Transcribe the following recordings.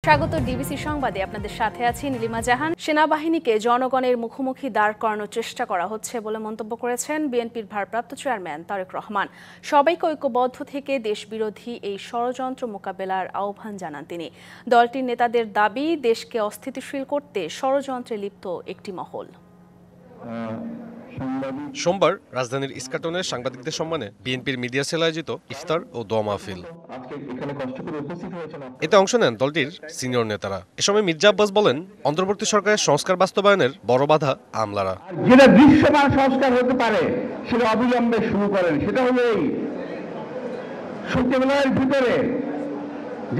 স্বাগত ডিবিসি সংবাদে আপনাদের সাথে আছি নীলিমা জাহান। সেনাবাহিনীকে জনগণের মুখোমুখি দাঁড় করানোর চেষ্টা করা হচ্ছে বলে মন্তব্য করেছেন বিএনপির ভারপ্রাপ্ত চেয়ারম্যান তারেক রহমান। সবাইকে ঐক্যবদ্ধ থেকে দেশবিরোধী এই ষড়যন্ত্র মোকাবেলার আহ্বান জানান তিনি। দলটির নেতাদের দাবি, দেশকে অস্থিতিশীল করতে ষড়যন্ত্রে লিপ্ত একটি মহল। সোমবার রাজধানীর ইস্কাটনে সাংবাদিকদের সম্মানে বিএনপির মিডিয়া সেল আয়োজিত ইফতার ও দোয়া মাহফিল। এতে অংশ নেন দলটির সিনিয়র নেতারা। এ সময় মির্জা আব্বাস বলেন, অন্তর্বর্তী সরকারের সংস্কার বাস্তবায়নের বড় বাধা আমলারা। যেটা দৃশ্যমান সংস্কার হতে পারে সেটা অবিলম্বে শুরু করেন। সেটা হলো এই সচিবালয়ের ভিতরে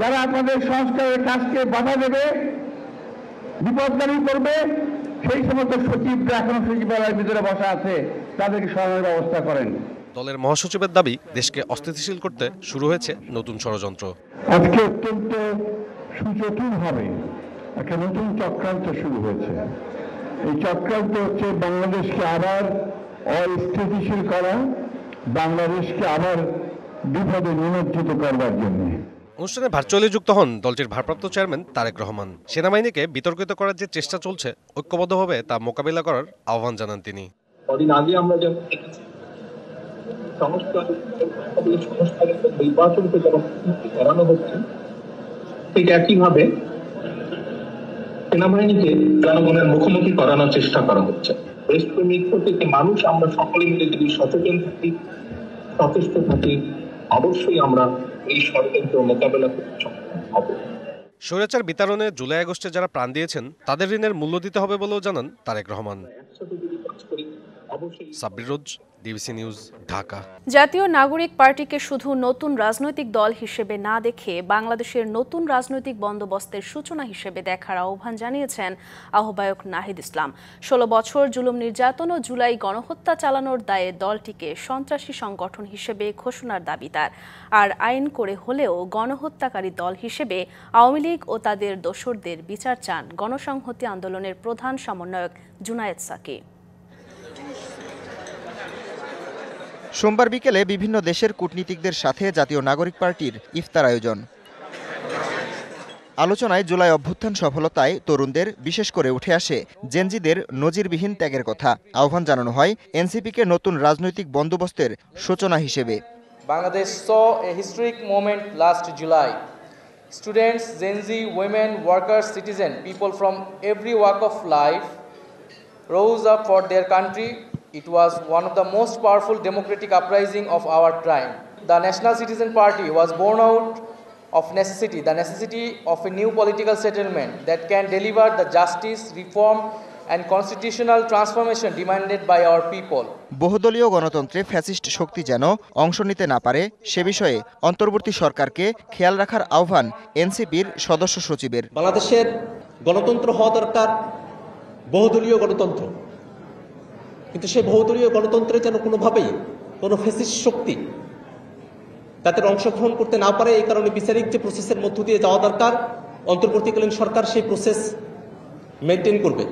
যারা আপনাদের সংস্কারের কাজকে বাধা দেবে, বিপদগামী করবে, সেই সমস্ত সচিবরা এখনো সচিবালয়ের ভিতরে বসা আছে, তাদেরকে সরানোর ব্যবস্থা করেন। দলের মহাসচিবের দাবি, দেশকে অস্থিতিশীল করতে শুরু হয়েছে নতুন ষড়যন্ত্র। আজকে অত্যন্ত সুচতুরভাবে একটা নতুন চক্রান্ত শুরু হয়েছে। এই চক্রান্ত হচ্ছে বাংলাদেশকে আবার অস্থিতিশীল করা, বাংলাদেশকে আবার বিপদে নিমজ্জিত করবার জন্য। অনুষ্ঠানে ভার্চুয়ালি যুক্ত হন দলটির ভারপ্রাপ্ত চেয়ারম্যান তারেক রহমান। সেনাবাহিনীকে বিতর্কিত করার যে চেষ্টা চলছে, ঐক্যবদ্ধভাবে তা মোকাবিলা করার আহ্বান জানান তিনি। কদিন আগে আমরা যখন নির্বাচনকে যখন করানো হচ্ছে, ঠিক একইভাবে সেনাবাহিনীকে জনগণের মুখোমুখি করানোর চেষ্টা করা হচ্ছে। দেশপ্রেমিক প্রত্যেকটি মানুষ আমরা সকলে মিলে যদি সচেতন থাকি, সচেষ্ট থাকি, অবশ্যই আমরা এই ষড়যন্ত্র মোকাবেলা করতে সক্ষম হব। স্বৈরাচার বিতাড়নে জুলাই আগস্টে যারা প্রাণ দিয়েছেন, তাদের ঋণের মূল্য দিতে হবে বলেও জানান তারেক রহমান। সাব্বির রোজ, ডিবিসি নিউজ, ঢাকা। জাতীয় নাগরিক পার্টিকে শুধু নতুন রাজনৈতিক দল হিসেবে না দেখে বাংলাদেশের নতুন রাজনৈতিক বন্দোবস্তের সূচনা হিসেবে দেখার আহ্বান জানিয়েছেন আহ্বায়ক নাহিদ ইসলাম। 16 বছর জুলুম নির্যাতন ও জুলাই গণহত্যা চালানোর দায়ে দলটিকে সন্ত্রাসী সংগঠন হিসেবে ঘোষণার দাবি তার। আর আইন করে হলেও গণহত্যাকারী দল হিসেবে আওয়ামী লীগ ও তাদের দোসরদের বিচার চান গণসংহতি আন্দোলনের প্রধান সমন্বয়ক জুনায়েদ সাকি। সোমবার বিকেলে বিভিন্ন দেশের কূটনীতিকদের সাথে জাতীয় নাগরিক পার্টির ইফতার আয়োজন। আলোচনায় জুলাই অভ্যুত্থান সফলতায় তরুণদের, বিশেষ করে উঠে আসে জেনজিদের নজিরবিহীন ত্যাগের কথা। আহ্বান জানানো হয় এনসিপিকে নতুন রাজনৈতিক বন্দোবস্তের সূচনা হিসেবে। Bangladesh saw a historic moment last July. Students, Gen Z, women, workers, citizens, people from every walk of life rose up for their country. It was one of the most powerful democratic uprising of our time. The National Citizen Party was born out of necessity, the necessity of a new political settlement that can deliver the justice, reform and constitutional transformation demanded by our people. বহুদলীয় গণতন্ত্রে fascist শক্তি যেন অংশ নিতে না পারে, সে বিষয়ে অন্তর্বর্তী সরকারকে খেয়াল রাখার আহ্বান এনসিপির সদস্য সচিবের। বাংলাদেশের গণতন্ত্র হওয়া দরকার বহুদলীয় গণতন্ত্র, কিন্তু সেই বহুদলীয় গণতন্ত্রে যেন কোনোভাবেই কোনো ফ্যাসিস্ট শক্তি তাদের অংশগ্রহণ করতে না পারে। এই কারণে বিচারিক যে প্রসেসের মধ্য দিয়ে যাওয়া দরকার, অন্তর্বর্তীকালীন সরকার সেই প্রসেস মেনটেন করবে।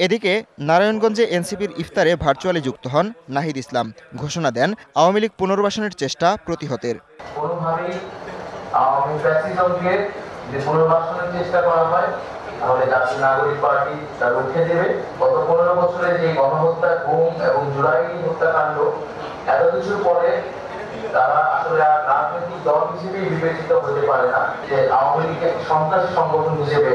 এদিকে নারায়ণগঞ্জে এনসিপির ইফতারে ভার্চুয়ালি যুক্ত হন নাহিদ ইসলাম। ঘোষণা দেন আওয়ামী লীগ পুনর্বাসনের চেষ্টা প্রতিহতের। কোনোভাবেই আওয়ামী ফ্যাসিজমকে যে পুনর্বাসনের চেষ্টা করা হয়, তাহলে জাতীয় নাগরিক পার্টি তা রুখে দেবে। গত 15 বছরে যে গণহত্যা, গুম এবং জুলাই হত্যাকাণ্ড, এত কিছুর পরে তারা আসলে আর রাজনৈতিক দল হিসেবে বিবেচিত হতে পারে না, যে আওয়ামী লীগকে সন্ত্রাসী সংগঠন হিসেবে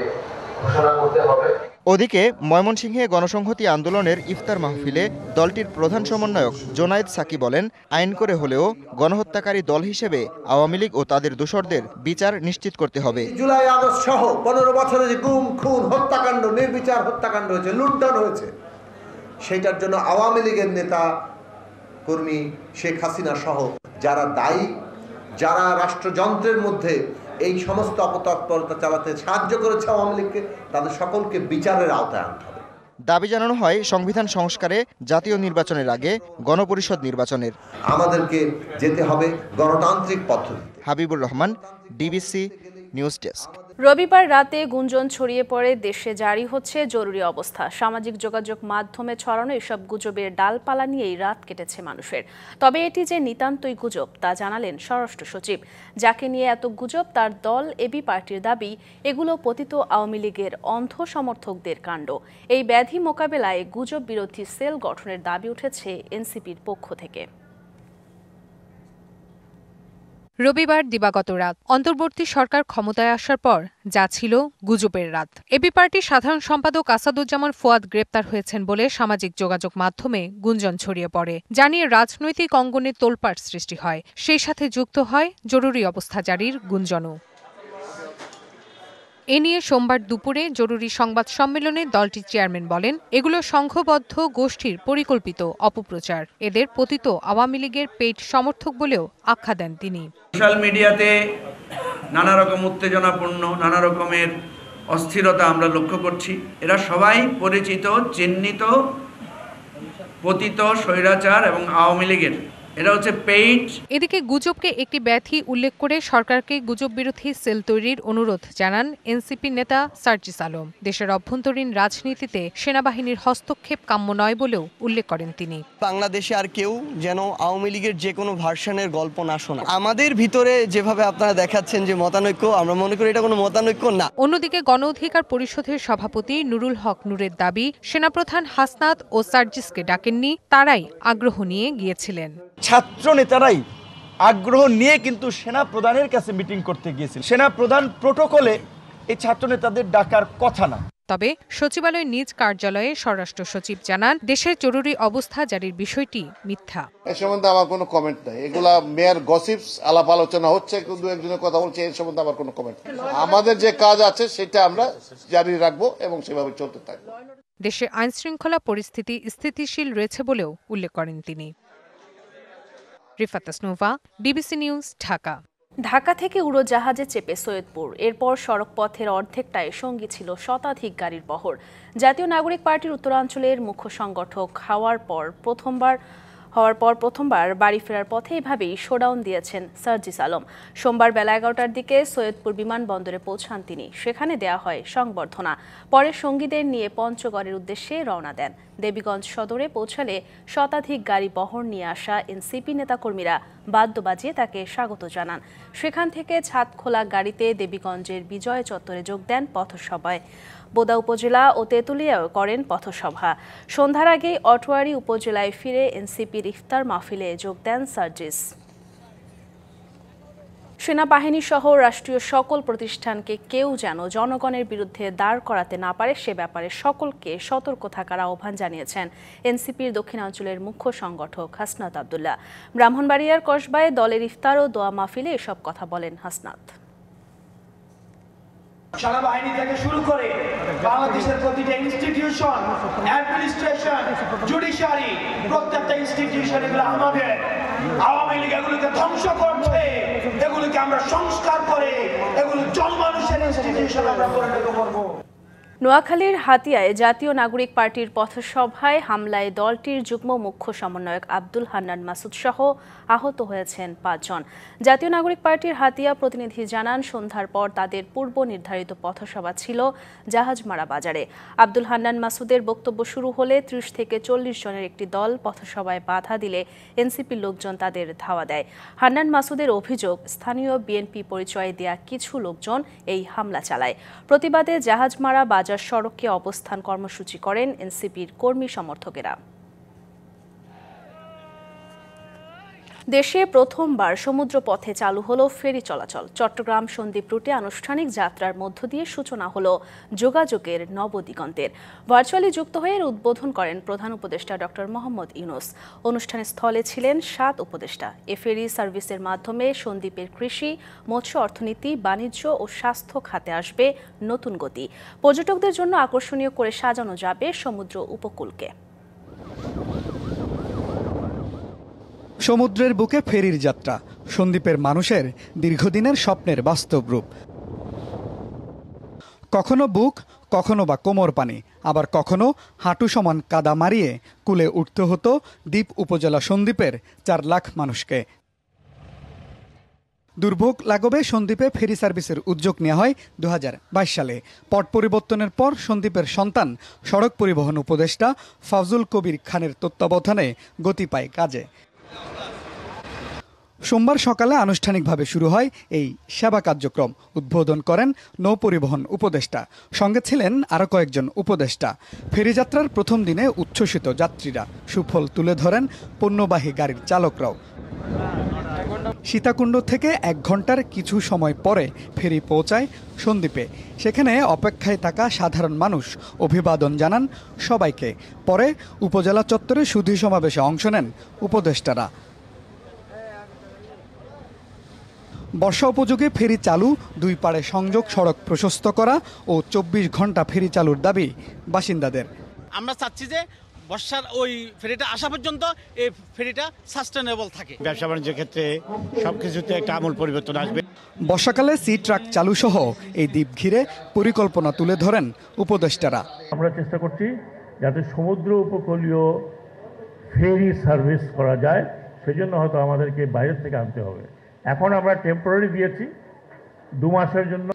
ঘোষণা করতে হবে। ওদিকে ময়মনসিংহে গণসংহতি আন্দোলনের ইফতার মাহফিলে দলটির প্রধান সমন্বয়ক জুনায়েদ সাকি বলেন, আইন করে হলেও গণহত্যাকারী দল হিসেবে আওয়ামী লীগ ও তাদের দোসরদের বিচার নিশ্চিত করতে হবে। জুলাই আগস্ট সহ 15 বছরে যে গুম, খুন, হত্যাকাণ্ড, নির্বিচার হত্যাকাণ্ড হয়েছে, লুণ্ঠন হয়েছে, সেইটার জন্য আওয়ামী লীগের নেতা কর্মী শেখ হাসিনা সহ যারা দায়ী, যারা রাষ্ট্রযন্ত্রের মধ্যে এই সমস্ত অপতৎপরতা চালাতে সাহায্য করেছে আওয়ামী লীগকে, তাদের সকলকে বিচারের আওতায় আনতে হবে। দাবি জানানো হয় সংবিধান সংস্কারে, জাতীয় নির্বাচনের আগে গণপরিষদ নির্বাচনের। আমাদেরকে যেতে হবে গণতান্ত্রিক পদ্ধতিতে। Habibur Rahman, DBC news desk. রবিবার রাতে গুঞ্জন ছড়িয়ে পড়ে দেশে জারি হচ্ছে জরুরি অবস্থা। সামাজিক যোগাযোগ মাধ্যমে ছড়ানো এসব গুজবের ডালপালা নিয়েই রাত কেটেছে মানুষের। তবে এটি যে নিতান্তই গুজব তা জানালেন স্বরাষ্ট্র সচিব। যাকে নিয়ে এত গুজব তার দল এবি পার্টির দাবি এগুলো পতিত আওয়ামী লীগের অন্ধ সমর্থকদের কাণ্ড। এই ব্যাধি মোকাবেলায় গুজব বিরোধী সেল গঠনের দাবি উঠেছে এনসিপির পক্ষ থেকে। রবিবার দিবাগত রাত অন্তর্বর্তী সরকার ক্ষমতায় আসার পর যা ছিল গুজবের রাত। এবি পার্টির সাধারণ সম্পাদক আসাদুজ্জামান ফুয়াদ গ্রেপ্তার হয়েছেন বলে সামাজিক যোগাযোগ মাধ্যমে গুঞ্জন ছড়িয়ে পড়ে, যা নিয়ে রাজনৈতিক অঙ্গনে তোলপাড় সৃষ্টি হয়। সেই সাথে যুক্ত হয় জরুরি অবস্থা জারির গুঞ্জনও। এ নিয়ে সোমবার দুপুরে জরুরি সংবাদ সম্মেলনে দলটির চেয়ারম্যান বলেন, এগুলো সংঘবদ্ধ গোষ্ঠীর পরিকল্পিত অপপ্রচার। এদের পতিত আওয়ামী লীগের পেইড সমর্থক বলেও আখ্যা দেন তিনি। সোশ্যাল মিডিয়াতে নানা রকম উত্তেজনাপূর্ণ নানা রকমের অস্থিরতা আমরা লক্ষ্য করছি। এরা সবাই পরিচিত, চিহ্নিত পতিত স্বৈরাচার এবং আওয়ামী লীগের। এটা হচ্ছে পেইড। এদিকে গুজবকে একটি ব্যাধি উল্লেখ করে সরকারকে গুজব বিরোধী সেল তৈরির অনুরোধ জানান এনসিপি নেতা সার্জিস আলম। দেশের অভ্যন্তরীণ রাজনীতিতে সেনাবাহিনীর হস্তক্ষেপ কাম্য নয় বলেও উল্লেখ করেন তিনি। বাংলাদেশে আর কেউ যেন আওয়ামী লীগের যে কোনো ভার্সনের গল্প না শোনা। আমাদের ভিতরে যেভাবে আপনারা দেখাচ্ছেন যে মতানৈক্য, আমরা মনে করি এটা কোনো মতানৈক্য না। অন্যদিকে গণ অধিকার পরিষদের সভাপতি নুরুল হক নূরের দাবি, সেনাপ্রধান হাসনাত ও সার্জিসকে ডাকেননি, তারাই আগ্রহ নিয়ে গিয়েছিলেন। ছাত্র নেতারাই আগ্রহ নিয়ে কিন্তু সেনা প্রধানের কাছে মিটিং করতে গিয়েছিল। সেনা প্রধান প্রটোকলে এই ছাত্র নেতাদের ডাকার কথা না। তবে সচিবালয় নিজ কার্যালয়ে স্বরাষ্ট্র সচিব জানান, দেশের জরুরি অবস্থা জারির বিষয়টি মিথ্যা। এ সম্বন্ধে আমার কোনো কমেন্ট নাই। এগুলা মেয়ার গসিপস, আলাপ আলোচনা হচ্ছে, দু একজনের কথা বলছে, এর সম্বন্ধে আমার কোনো কমেন্ট নেই। আমাদের যে কাজ আছে সেটা আমরা জারি রাখবো এবং সেভাবে চলতে থাকবো। দেশে আইন শৃঙ্খলা পরিস্থিতি স্থিতিশীল রয়েছে বলেও উল্লেখ করেন তিনি। Rifat Tasnuva, DBC news, Dhaka. ঢাকা থেকে উড়োজাহাজে চেপে সৈয়দপুর, এরপর সড়ক পথের অর্ধেকটায় সঙ্গী ছিল শতাধিক গাড়ির বহর। জাতীয় নাগরিক পার্টির উত্তরাঞ্চলের মুখ্য সংগঠক হওয়ার পর প্রথমবার বাড়ি ফেরার পথে এভাবেই শোডাউন দিয়েছেন সার্জিস আলম। সোমবার বেলা 11টার দিকে সৈয়দপুর বিমানবন্দরে পৌঁছান তিনি। সেখানে দেয়া হয় সংবর্ধনা। পরে সঙ্গীদের নিয়ে পঞ্চগড়ের উদ্দেশ্যে রওনা দেন। দেবীগঞ্জ সদরে পৌঁছালে শতাধিক গাড়ি বহর নিয়ে আসা এনসিপি নেতাকর্মীরা বাদ্য বাজিয়ে তাকে স্বাগত জানান। সেখান থেকে ছাদখোলা গাড়িতে দেবীগঞ্জের বিজয় চত্বরে যোগ দেন পথসভায়। বোদা উপজেলা ও তেঁতুলিয়াও করেন পথসভা। সন্ধ্যার আগেই অটোয়ারী উপজেলায় ফিরে এনসিপির ইফতার মাহফিলে যোগ দেন সার্জিস। সেনাবাহিনী সহ রাষ্ট্রীয় সকল প্রতিষ্ঠানকে কেউ যেন জনগণের বিরুদ্ধে দাঁড় করাতে না পারে সে ব্যাপারে সকলকে সতর্ক থাকার আহ্বান জানিয়েছেন এনসিপির দক্ষিণাঞ্চলের মুখ্য সংগঠক হাসনাত আব্দুল্লাহ। ব্রাহ্মণবাড়িয়ার কসবায় দলের ইফতার ও দোয়া মাহফিলে এসব কথা বলেন হাসনাত। সেনাবাহিনী থেকে শুরু করে বাংলাদেশের প্রতিটা ইনস্টিটিউশন, অ্যাডমিনিস্ট্রেশন, জুডিশিয়ারি, প্রত্যেকটা ইনস্টিটিউশন এগুলো আমাদের। আওয়ামী লীগ এগুলোকে ধ্বংস করছে, এগুলোকে আমরা সংস্কার করে এগুলো জনমানুষের ইনস্টিটিউশন আমরা পরিণত করব। নোয়াখালীর হাতিয়ায় জাতীয় নাগরিক পার্টির পথসভায় হামলায় দলটির যুগ্ম মুখ্য সমন্বয়ক আব্দুল হান্নান মাসুদ সহ আহত হয়েছেন 5 জন। জাতীয় নাগরিক পার্টির হাতিয়া প্রতিনিধি জানান, সন্ধ্যার পর তাদের পূর্ব নির্ধারিত পথসভা ছিল জাহাজমারা বাজারে। আব্দুল হান্নান মাসুদের বক্তব্য শুরু হলে 30 থেকে 40 জনের একটি দল পথসভায় বাধা দিলে এনসিপির লোকজন তাদের ধাওয়া দেয়। হান্নান মাসুদের অভিযোগ, স্থানীয় বিএনপি পরিচয় দেয়া কিছু লোকজন এই হামলা চালায়। প্রতিবাদে জাহাজমারা বাজার সড়কে অবস্থান কর্মসূচি করেন এনসিপির কর্মী সমর্থকেরা। দেশে প্রথমবার সমুদ্র পথে চালু হলো ফেরি চলাচল। চট্টগ্রাম সন্দ্বীপ রুটে আনুষ্ঠানিক যাত্রার মধ্য দিয়ে সূচনা হলো যোগাযোগের নবদিগন্তের। ভার্চুয়ালি যুক্ত হয়ে উদ্বোধন করেন প্রধান উপদেষ্টা ডক্টর মোহাম্মদ ইউনূস। অনুষ্ঠানের স্থলে ছিলেন 7 উপদেষ্টা। এ ফেরি সার্ভিসের মাধ্যমে সন্দ্বীপের কৃষি, মৎস্য অর্থনীতি, বাণিজ্য ও স্বাস্থ্য খাতে আসবে নতুন গতি। পর্যটকদের জন্য আকর্ষণীয় করে সাজানো যাবে সমুদ্র উপকূলকে। সমুদ্রের বুকে ফেরির যাত্রা সন্দ্বীপের মানুষের দীর্ঘদিনের স্বপ্নের বাস্তব রূপ। কখনো বুক, কখনো বা কোমর পানি, আবার কখনো হাঁটু সমান কাদা মারিয়ে কুলে উঠতে হতো দ্বীপ উপজেলা সন্দ্বীপের 4 লাখ মানুষকে। দুর্ভোগ লাঘবে সন্দ্বীপে ফেরি সার্ভিসের উদ্যোগ নেওয়া হয় 2022 সালে। পট পরিবর্তনের পর সন্দ্বীপের সন্তান সড়ক পরিবহন উপদেষ্টা ফাজুল কবির খানের তত্ত্বাবধানে গতি পায় কাজে। সোমবার সকালে আনুষ্ঠানিকভাবে শুরু হয় এই সেবা কার্যক্রম। উদ্বোধন করেন নৌ পরিবহন উপদেষ্টা, সঙ্গে ছিলেন আরও কয়েকজন উপদেষ্টা। ফেরিযাত্রার প্রথম দিনে উচ্ছ্বসিত যাত্রীরা, সুফল তুলে ধরেন পণ্যবাহী গাড়ির চালকরাও। সীতাকুণ্ড থেকে 1 ঘন্টার কিছু সময় পরে ফেরি পৌঁছায় সন্দ্বীপে। সেখানে অপেক্ষায় থাকা সাধারণ মানুষ অভিবাদন জানান সবাইকে। পরে উপজেলা চত্বরে সুধী সমাবেশে অংশ নেন উপদেষ্টারা। বর্ষা উপযোগী ফেরি চালু, 2 পাড়ে সংযোগ সড়ক প্রশস্ত করা ও 24 ঘন্টা ফেরি চালুর দাবি বাসিন্দাদের। আমরা চাচ্ছি যে বর্ষার ওই ফেরিটা আসা পর্যন্ত এই ফেরিটা সাস্টেনেবল থাকে। ব্যবসা বাণিজ্যের ক্ষেত্রে সবকিছুতে একটা আমূল পরিবর্তন আসবে। বর্ষাকালে সি ট্রাক চালু সহ এই দ্বীপ ঘিরে পরিকল্পনা তুলে ধরেন উপদেষ্টারা। আমরা চেষ্টা করছি যাতে সমুদ্র উপকূলীয় ফেরি সার্ভিস করা যায়, সেজন্য হয়তো আমাদেরকে বাইরে থেকে আনতে হবে। এখন আমরা টেম্পোরারি দিয়েছি 2 মাসের জন্য।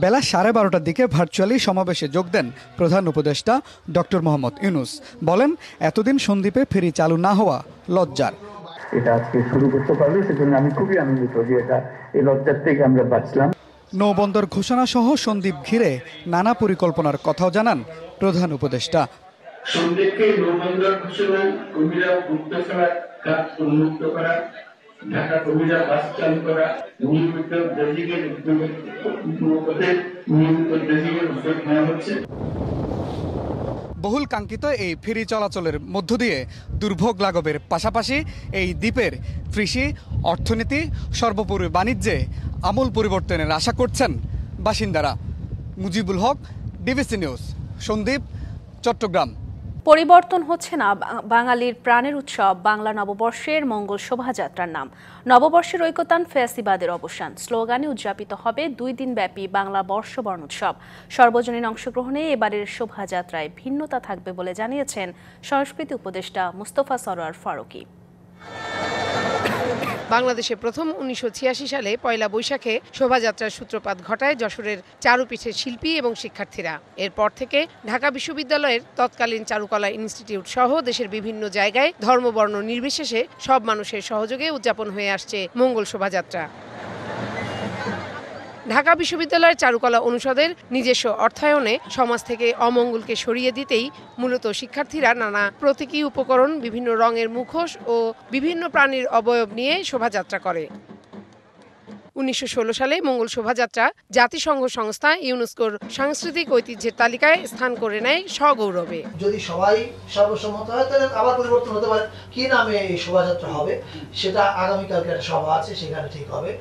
বেলা 12:30টার দিকে ভার্চুয়ালি সমাবেশে যোগ দেন প্রধান উপদেষ্টা ডক্টর মোহাম্মদ ইউনূস। বলেন, এতদিন সন্দ্বীপে ফেরি চালু না হওয়া লজ্জার। এটা আজকে শুরু করতে পারলো, সেজন্য আমি খুবই আনন্দিত যে এটা এই লজ্জার থেকে আমরা বাঁচলাম। নৌবন্দর ঘোষণা সহ সন্দ্বীপ ঘিরে নানা পরিকল্পনার কথাও জানান প্রধান উপদেষ্টা। সন্দ্বীপকে নৌবন্দর ঘোষণা, কবিরা উত্তরসভা কাজ উন্মুক্ত করা, ঢাকা কবিরা বাস চালু করা, নিয়মিত ডেজিগেট উদ্যোগ নেওয়া হচ্ছে। বহুল কাঙ্ক্ষিত এই ফেরি চলাচলের মধ্য দিয়ে দুর্ভোগ লাঘবের পাশাপাশি এই দ্বীপের কৃষি, অর্থনীতি, সর্বোপরি বাণিজ্যে আমূল পরিবর্তনের আশা করছেন বাসিন্দারা। Mujibul Haque, DBC news, Sandwip, Chittagong. পরিবর্তন হচ্ছে না বাঙালির প্রাণের উৎসব বাংলা নববর্ষের মঙ্গল শোভাযাত্রার নাম। নববর্ষের ঐকতান ফ্যাসিবাদের অবসান স্লোগানে উদযাপিত হবে 2 দিন ব্যাপী বাংলা বর্ষবরণ উৎসব। সর্বজনীন অংশগ্রহণে এবারের শোভাযাত্রায় ভিন্নতা থাকবে বলে জানিয়েছেন সংস্কৃতি উপদেষ্টা মুস্তফা সরোয়ার ফারুকী। বাংলাদেশে প্রথম 1986 সালে পয়লা বৈশাখে শোভাযাত্রার সূত্রপাত ঘটায় যশোরের চারুপীঠের শিল্পী এবং শিক্ষার্থীরা। এরপর থেকে ঢাকা বিশ্ববিদ্যালয়ের তৎকালীন চারুকলা ইনস্টিটিউট সহ দেশের বিভিন্ন জায়গায় ধর্মবর্ণ নির্বিশেষে সব মানুষের সহযোগে উদযাপন হয়ে আসছে মঙ্গল শোভাযাত্রা। ঢাকা বিশ্ববিদ্যালয়ের চারুকলা অনুষদের নিজস্ব অর্থায়নে সমাজ থেকে অমঙ্গলকে সরিয়ে দিতেই মূলত শিক্ষার্থীরা নানা প্রতীকী উপকরণ, বিভিন্ন রঙের মুখোশ ও বিভিন্ন প্রাণীর অবয়ব নিয়ে শোভাযাত্রা করে। 1916 সালে মঙ্গল শোভাযাত্রা জাতিসংঘ সংস্থা ইউনেস্কোর সাংস্কৃতিক ঐতিহ্যের তালিকায় স্থান করে নেয় সগৌরবে। যদি সবাই সর্বসম্মত হয় তাহলে আবার পরিবর্তন হতে পারে। কি নামে এই শোভাযাত্রা হবে সেটা আগামীকালকে একটা সভা আছে, সেখানে ঠিক হবে।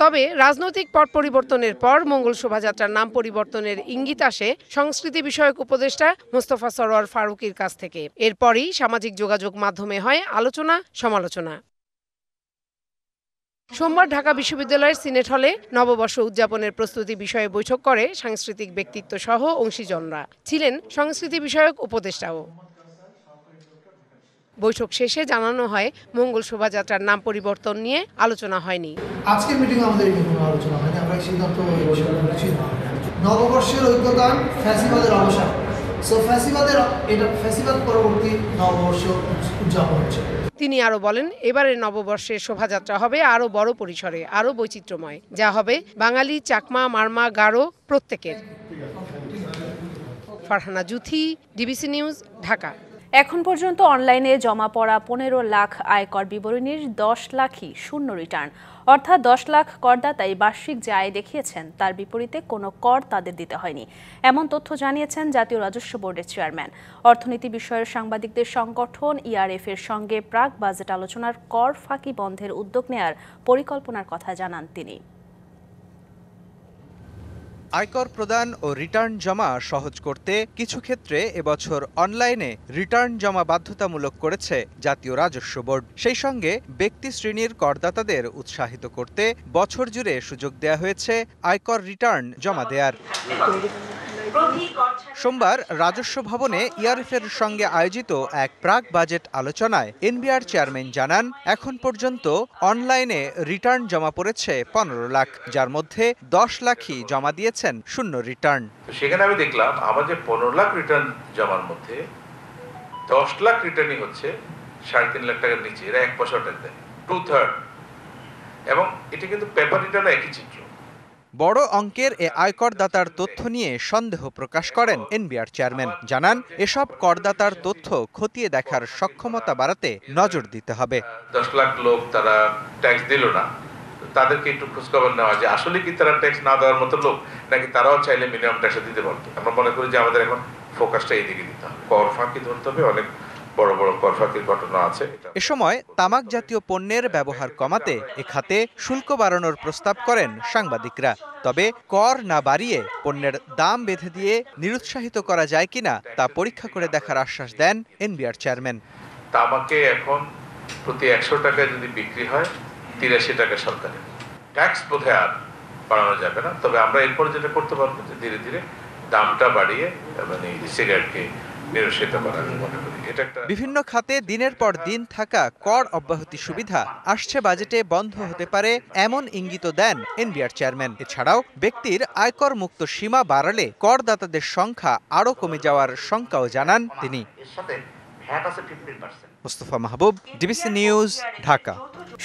তবে রাজনৈতিক পট পরিবর্তনের পর মঙ্গল শোভাযাত্রার নাম পরিবর্তনের ইঙ্গিত আসে সংস্কৃতি বিষয়ক উপদেষ্টা মুস্তফা সরোয়ার ফারুকীর কাছ থেকে। এরপরই সামাজিক যোগাযোগ মাধ্যমে হয় আলোচনা সমালোচনা। সোমবার ঢাকা বিশ্ববিদ্যালয়ের সিনেট হলে নববর্ষ উদযাপনের প্রস্তুতি বিষয়ে বৈঠক করে সাংস্কৃতিক ব্যক্তিত্ব সহ অংশীজনরা। ছিলেন সংস্কৃতি বিষয়ক উপদেষ্টাও। বৈঠক শেষে জানানো হয় মঙ্গল শোভাযাত্রার নাম পরিবর্তন নিয়ে আলোচনা হয়নি। আজকের মিটিং আমাদের কোনো আলোচনা হয়নি, আমরা সিদ্ধান্ত নিয়েছি নববর্ষের ঐক্যতান ফ্যাসিবাদের অবসান। সো ফ্যাসিবাদ পরবর্তী নববর্ষ উদযাপন হচ্ছে। তিনি আরো বলেন, এবারের নববর্ষের শোভাযাত্রা হবে আরো বড় পরিসরে, আরো বৈচিত্র্যময়, যা হবে বাঙালি, চাকমা, মারমা, গারো প্রত্যেকের। Farhana Juthi, DBC news, Dhaka. এখন পর্যন্ত অনলাইনে জমা পড়া 15 লাখ আয়কর বিবরণীর 10 লাখই শূন্য রিটার্ন, অর্থাৎ 10 লাখ করদাতাই বার্ষিক যে আয় দেখিয়েছেন তার বিপরীতে কোনো কর তাদের দিতে হয়নি। এমন তথ্য জানিয়েছেন জাতীয় রাজস্ব বোর্ডের চেয়ারম্যান। অর্থনীতি বিষয়ের সাংবাদিকদের সংগঠন ইআরএফ এর সঙ্গে প্রাক বাজেট আলোচনার কর ফাঁকি বন্ধের উদ্যোগ নেয়ার পরিকল্পনার কথা জানান তিনি। আয়কর প্রদান ও রিটার্ন জমা সহজ করতে কিছু ক্ষেত্রে এবছর অনলাইনে রিটার্ন জমা বাধ্যতামূলক করেছে জাতীয় রাজস্ব বোর্ড। সেই সঙ্গে ব্যক্তি শ্রেণীর করদাতাদের উৎসাহিত করতে বছর জুড়ে সুযোগ দেয়া হয়েছে আয়কর রিটার্ন জমা দেয়ার। সোমবার রাজস্ব ভবনে ইআরএফের সঙ্গে আয়োজিত এক প্রাক বাজেট আলোচনায় এনবিআর চেয়ারম্যান জানান, এখন পর্যন্ত অনলাইনে রিটার্ন জমা পড়েছে 15 লাখ, যার মধ্যে 10 লাখই জমা দিয়েছেন শূন্য রিটার্ন। সেখানে আমি দেখলাম আমাদের 15 লাখ রিটার্ন জমার মধ্যে 10 লাখ রিটার্নই হচ্ছে 3.5 লাখ টাকার নিচে, এরা 1 পয়সা ট্যাক্স দেয়, 2/3, এবং এটা কিন্তু পেপার রিটার্ন একই চিত্র। বড় অঙ্কের এ আয়করদাতার তথ্য নিয়ে সন্দেহ প্রকাশ করেন এনবিআর চেয়ারম্যান। জানান, এসব করদাতার তথ্য খতিয়ে দেখার সক্ষমতা বাড়াতে নজর দিতে হবে। 10 লাখ লোক তারা ট্যাক্স দিল না, তাদেরকে একটু খোঁজখবর নেওয়া যে আসলে কি তারা ট্যাক্স না দেওয়ার মতো লোক, নাকি তারাও চাইলে মিনিমাম ট্যাক্স দিতে পারতো। আমরা মনে করি যে আমাদের এখন ফোকাসটা এইদিকে দিতে হবে, কর ফাঁকি ধরতে হবে, অনেক বড় বড় কর ফাঁকির ঘটনা আছে। এ সময় তামাক জাতীয় পণ্যের ব্যবহার কমাতে এ খাতে শুল্ক বাড়ানোর প্রস্তাব করেন সাংবাদিকরা। তবে কর না বাড়িয়ে পণ্যের দাম বেঁধে দিয়ে নিরুৎসাহিত করা যায় কিনা তা পরীক্ষা করে দেখার আশ্বাস দেন এনবিআর চেয়ারম্যান। তামাকে এখন প্রতি 100 টাকায় যদি বিক্রি হয় 83 টাকা সরকারের ট্যাক্স বোধহয় আর বাড়ানো যাবে না। তবে আমরা এরপর যেটা করতে পারবো যে ধীরে ধীরে দামটা বাড়িয়ে মানে সিগারেটকে নিরুৎসাহিত করার মনে করি। বিভিন্ন খাতে দিনের পর দিন থাকা কর অব্যাহতি সুবিধা আসছে বাজেটে বন্ধ হতে পারে এমন ইঙ্গিত দেন এনবিআর চেয়ারম্যান। এছাড়াও ব্যক্তির আয়কর মুক্ত সীমা বাড়ালে করদাতাদের সংখ্যা আরও কমে যাওয়ার শঙ্কাও জানান তিনি। মুস্তফা মাহবুব, ডিবিসি নিউজ, ঢাকা।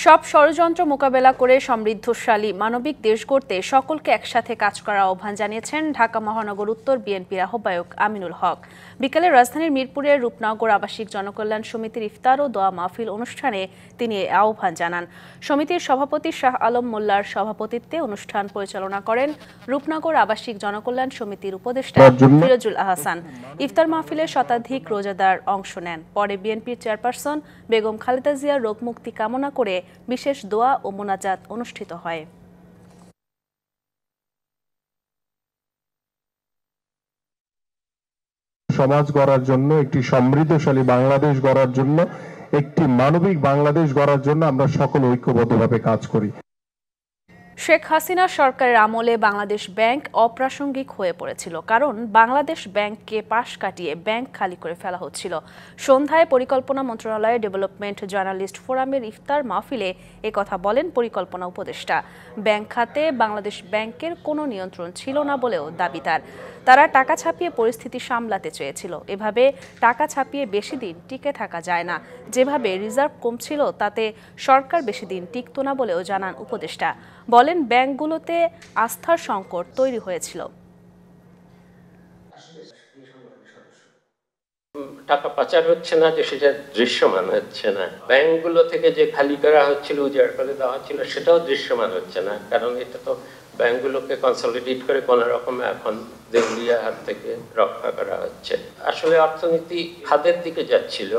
সব ষড়যন্ত্র মোকাবেলা করে সমৃদ্ধশালী মানবিক দেশ গড়তে সকলকে একসাথে কাজ করার আহ্বান জানিয়েছেন ঢাকা মহানগর উত্তর বিএনপির আহ্বায়ক আমিনুল হক। বিকেলে রাজধানীর মিরপুরের রূপনগর আবাসিক জনকল্যাণ সমিতির ইফতার ও দোয়া মাহফিল অনুষ্ঠানে তিনি এই আহ্বান জানান। সমিতির সভাপতি শাহ আলম মোল্লার সভাপতিত্বে অনুষ্ঠান পরিচালনা করেন রূপনগর আবাসিক জনকল্যাণ সমিতির উপদেষ্টা ফিরোজুল আহসান। ইফতার মাহফিলে শতাধিক রোজাদার অংশ নেন। পরে বিএনপির চেয়ারপারসন বেগম খালেদা জিয়ার রোগ মুক্তি কামনা করে বিশেষ দোয়া ও মোনাজাত অনুষ্ঠিত হয়। সমাজ গড়ার জন্য, একটি সমৃদ্ধশালী বাংলাদেশ গড়ার জন্য, একটি মানবিক বাংলাদেশ গড়ার জন্য আমরা সকল ঐক্যবদ্ধভাবে কাজ করি। শেখ হাসিনা সরকারের আমলে বাংলাদেশ ব্যাংক অপ্রাসঙ্গিক হয়ে পড়েছিল, কারণ বাংলাদেশ ব্যাংককে পাশ কাটিয়ে ব্যাংক খালি করে ফেলা হচ্ছিল। সন্ধ্যায় পরিকল্পনা মন্ত্রণালয়ের ডেভেলপমেন্ট জার্নালিস্ট ফোরামের ইফতার মাহফিলে একথা বলেন পরিকল্পনা উপদেষ্টা। ব্যাংক খাতে বাংলাদেশ ব্যাংকের কোনো নিয়ন্ত্রণ ছিল না বলেও দাবি তারা টাকা ছাপিয়ে পরিস্থিতি সামলাতে চেয়েছিল। এভাবে টাকা ছাপিয়ে বেশি দিন টিকে থাকা যায় না। যেভাবে রিজার্ভ কমছিল তাতে সরকার বেশি দিন টিকত না বলেও জানান উপদেষ্টা। বলেন, ব্যাংকগুলোতে আস্থার সংকট তৈরি হয়েছিল। টাকা পাচার হচ্ছে না যে সেটা দৃশ্যমান হচ্ছে না, ব্যাংকগুলো থেকে যে খালি করা হচ্ছিল, উজাড় করে দেওয়া হচ্ছিল, সেটাও দৃশ্যমান হচ্ছে না। কারণ এটা তো ব্যাংকগুলোকে কনসলিডেট করে কোনো রকমে এখন দেউলিয়া হাত থেকে রক্ষা করা হচ্ছে। আসলে অর্থনীতি খাদের দিকে যাচ্ছিল,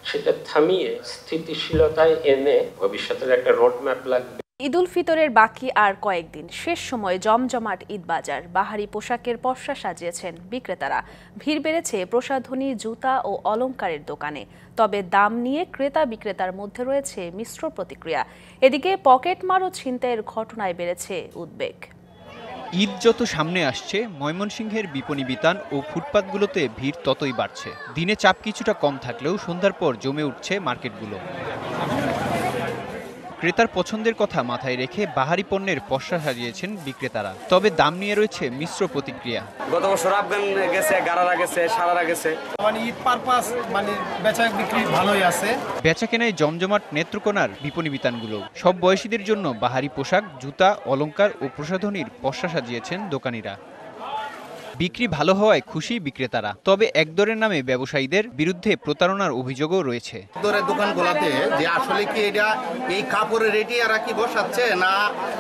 সেটা থামিয়ে স্থিতিশীলতায় এনে ভবিষ্যতের একটা রোডম্যাপ লাগবে। ঈদ উল ফিতরের বাকি আর কয়েকদিন। শেষ সময় জমজমাট ঈদ বাজার। বাহারি পোশাকের পসরা সাজিয়েছেন বিক্রেতারা। ভিড় বেড়েছে প্রসাধনী, জুতা ও অলংকারের দোকানে। তবে দাম নিয়ে ক্রেতা বিক্রেতার মধ্যে রয়েছে মিশ্র প্রতিক্রিয়া। এদিকে পকেটমার ও ছিনতাইয়ের ঘটনায় বেড়েছে উদ্বেগ। ঈদ যত সামনে আসছে, ময়মনসিংহের বিপণী বিতান ও ফুটপাতগুলোতে ভিড় ততই বাড়ছে। দিনে চাপ কিছুটা কম থাকলেও সন্ধ্যার পর জমে উঠছে মার্কেটগুলো। ক্রেতার পছন্দের কথা মাথায় রেখে বাহারি পণ্যের পসরা সাজিয়েছেন বিক্রেতারা। তবে দাম নিয়ে রয়েছে মিশ্র প্রতিক্রিয়া। গত বছর আফগান গেছে, গারারা গেছে, সারারা গেছে, মানে ঈদ পারপাস মানে বেচা বিক্রি ভালোই আছে। বেচা কেনায় জমজমাট নেত্রকোনার বিপণী বিতানগুলো। সব বয়সীদের জন্য বাহারি পোশাক, জুতা, অলংকার ও প্রসাধনীর পসরা সাজিয়েছেন দোকানিরা। বিক্রি ভালো হওয়ায় খুশি বিক্রেতারা। তবে একদরের নামে ব্যবসায়ীদের বিরুদ্ধে প্রতারণার অভিযোগও রয়েছে। দোকানগুলোতে যে আসলে কি এটা এই কাপড়ের রেটে আর কি বসাচ্ছে না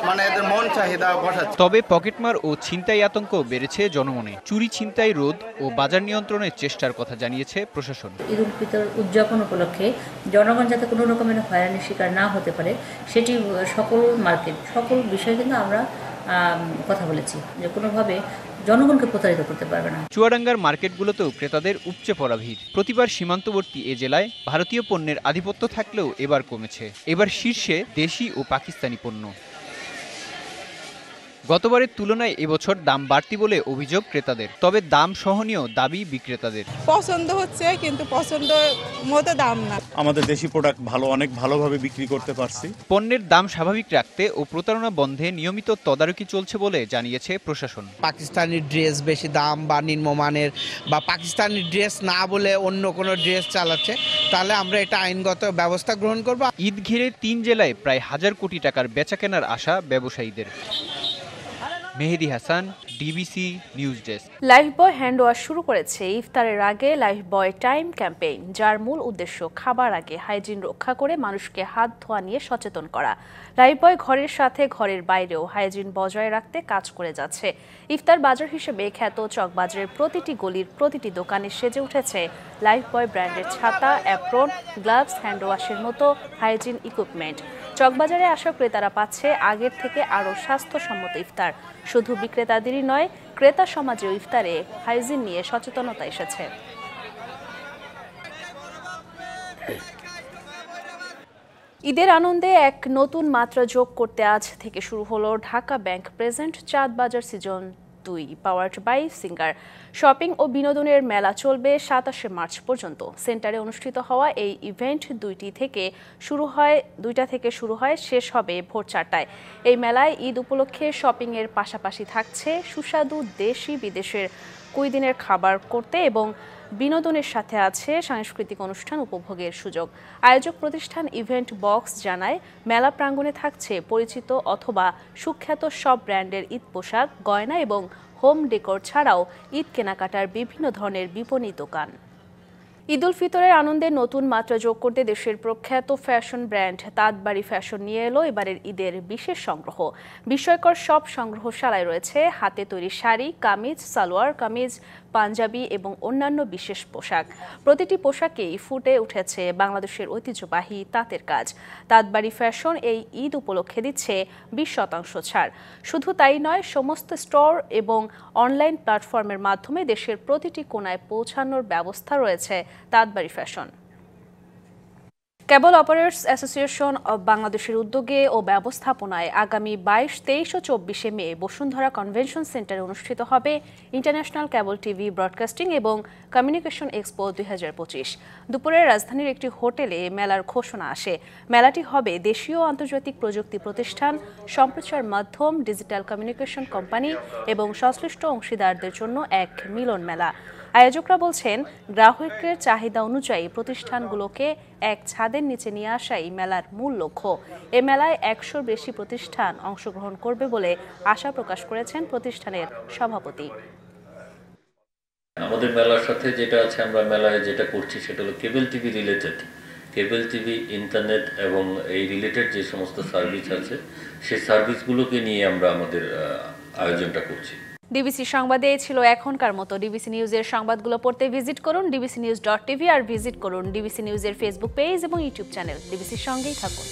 মানে এদের মন চাহিদা বসাচ্ছে। তবে পকেটমার ও ছিনতাই আতঙ্ক বেড়েছে জনমনে। চুরি ছিনতাই রোধ ও বাজার নিয়ন্ত্রণের চেষ্টার কথা জানিয়েছে প্রশাসন। ঈদ উল ফিতর উদযাপন উপলক্ষে জনগণ যাতে কোনো রকমের হয়রানির শিকার না হতে পারে, সেটি সকল মার্কেট, সকল বিষয়ে কিন্তু আমরা কথা বলেছি যে কোনোভাবে জনগণকে প্রতারিত করতে পারবে না। চুয়াডাঙ্গার মার্কেটগুলোতেও ক্রেতাদের উপচে পড়া ভিড়। প্রতিবার সীমান্তবর্তী এ জেলায় ভারতীয় পণ্যের আধিপত্য থাকলেও এবার কমেছে। এবার শীর্ষে দেশি ও পাকিস্তানি পণ্য। গতবারের তুলনায় এবছর দাম বাড়তি বলে অভিযোগ ক্রেতাদের, তবে দাম সহনীয় দাবি বিক্রেতাদের। পছন্দ হচ্ছে কিন্তু পছন্দ মতো দাম না। আমাদের দেশি প্রোডাক্ট অনেক ভালোভাবে বিক্রি করতে পারছি। পণ্যের দাম স্বাভাবিক রাখতে ও প্রতারণা বন্ধে নিয়মিত তদারকি চলছে বলে জানিয়েছে প্রশাসন। পাকিস্তানি ড্রেস বেশি দাম বা নিম্নমানের বা পাকিস্তানি ড্রেস না বলে অন্য কোনো ড্রেস চালাচ্ছে, তাহলে আমরা এটা আইনগত ব্যবস্থা গ্রহণ করব। ঈদ ঘিরে 3 জেলায় প্রায় 1000 কোটি টাকার বেচাকেনার আশা ব্যবসায়ীদের। Mehedi Hasan, DBC news desk. Lifebuoy hand wash শুরু করেছে ইফতারের আগে লাইফবয় টাইম ক্যাম্পেইন, যার মূল উদ্দেশ্য খাবার আগে হাইজিন রক্ষা করে মানুষকে হাত ধোয়া নিয়ে সচেতন করা। লাইফবয় ঘরের সাথে ঘরের বাইরেও হাইজিন বজায় রাখতে কাজ করে যাচ্ছে। ইফতার বাজার হিসেবে খ্যাত চকবাজারের প্রতিটি গলির প্রতিটি দোকানে সেজে উঠেছে লাইফবয় ব্র্যান্ডের ছাতা, অ্যাপ্রন, গ্লাভস, হ্যান্ড ওয়াশের মতো হাইজিন ইকুইপমেন্ট। চকবাজারে আসা ক্রেতারা পাচ্ছে আগের থেকে আরও স্বাস্থ্যসম্মত ইফতার। শুধু বিক্রেতাদেরই নয়, ক্রেতা সমাজেও ইফতারে হাইজিন নিয়ে সচেতনতা এসেছে। ঈদের আনন্দে এক নতুন মাত্রা যোগ করতে আজ থেকে শুরু হলো Dhaka bank present Chand Bazar season 2, powered by Singer. Shopping ও বিনোদনের মেলা চলবে 27 মার্চ পর্যন্ত। সেন্টারে অনুষ্ঠিত হওয়া এই ইভেন্ট 2টা থেকে শুরু হয়, শেষ হবে ভোর 4টায়। এই মেলায় ঈদ উপলক্ষে শপিংয়ের পাশাপাশি থাকছে সুস্বাদু দেশি বিদেশের কুইদিনের খাবার করতে এবং বিনোদনের সাথে আছে সাংস্কৃতিক অনুষ্ঠান উপভোগের সুযোগ। আয়োজক প্রতিষ্ঠান ইভেন্ট বক্স জানায়, মেলা প্রাঙ্গণে থাকছে পরিচিত অথবা সুখ্যাত সব ব্র্যান্ডের ঈদ পোশাক, গয়না এবং হোম ডেকোর ছাড়াও ঈদ কেনাকাটার বিভিন্ন ধরনের বিপণী দোকান। ঈদ উল ফিতরের আনন্দে নতুন মাত্রা যোগ করতে দেশের প্রখ্যাত ফ্যাশন ব্র্যান্ড তাঁতবাড়ি ফ্যাশন নিয়ে এলো এবারের ঈদের বিশেষ সংগ্রহ। বিস্ময়কর সব সংগ্রহশালায় রয়েছে হাতে তৈরি শাড়ি, কামিজ, সালোয়ার কামিজ, পাঞ্জাবি এবং অন্যান্য বিশেষ পোশাক। প্রতিটি পোশাকেই ফুটে উঠেছে বাংলাদেশের ঐতিহ্যবাহী তাঁতের কাজ। তাঁতবাড়ি ফ্যাশন এই ঈদ উপলক্ষে দিচ্ছে 20% ছাড়। শুধু তাই নয়, সমস্ত স্টোর এবং অনলাইন প্ল্যাটফর্মের মাধ্যমে দেশের প্রতিটি কোণায় পৌঁছানোর ব্যবস্থা রয়েছে তাঁতবাড়ি fashion. Cable operators association of বাংলাদেশের উদ্যোগে ও ব্যবস্থাপনায় আগামী 22, 23 ও 24 মে বসুন্ধরা কনভেনশন সেন্টারে অনুষ্ঠিত হবে ইন্টারন্যাশনাল কেবল টিভি ব্রডকাস্টিং এবং কমিউনিকেশন এক্সপো 2025। দুপুরে রাজধানীর একটি হোটেলে মেলার ঘোষণা আসে। মেলাটি হবে দেশীয় ও আন্তর্জাতিক প্রযুক্তি প্রতিষ্ঠান, সম্প্রচার মাধ্যম, ডিজিটাল কমিউনিকেশন কোম্পানি এবং সংশ্লিষ্ট অংশীদারদের জন্য এক মিলন মেলা। আয়োজকরা বলছেন, গ্রাহকের চাহিদা অনুযায়ী প্রতিষ্ঠানগুলোকে এক ছাদের নিচে নিয়ে আসাই মেলার মূল লক্ষ্য। এ মেলায় 100-র বেশি প্রতিষ্ঠান অংশগ্রহণ করবে বলে আশা প্রকাশ করেছেন প্রতিষ্ঠানের সভাপতি। আমাদের মেলার সাথে যেটা আছে, আমরা মেলায় যেটা করছি সেটা হলো cable TV related, cable TV, internet এবং এই রিলেটেড যে সমস্ত সার্ভিস আছে সেই সার্ভিসগুলোকে নিয়ে আমরা আমাদের আয়োজনটা করছি। ডিবিসি সংবাদে ছিল এখনকার মতো। ডিবিসি নিউজের সংবাদগুলো পড়তে ভিজিট করুন dbcnews.tv আর ভিজিট করুন ডিবিসি নিউজের ফেসবুক পেজ এবং ইউটিউব চ্যানেল। ডিবিসির সঙ্গেই থাকুন।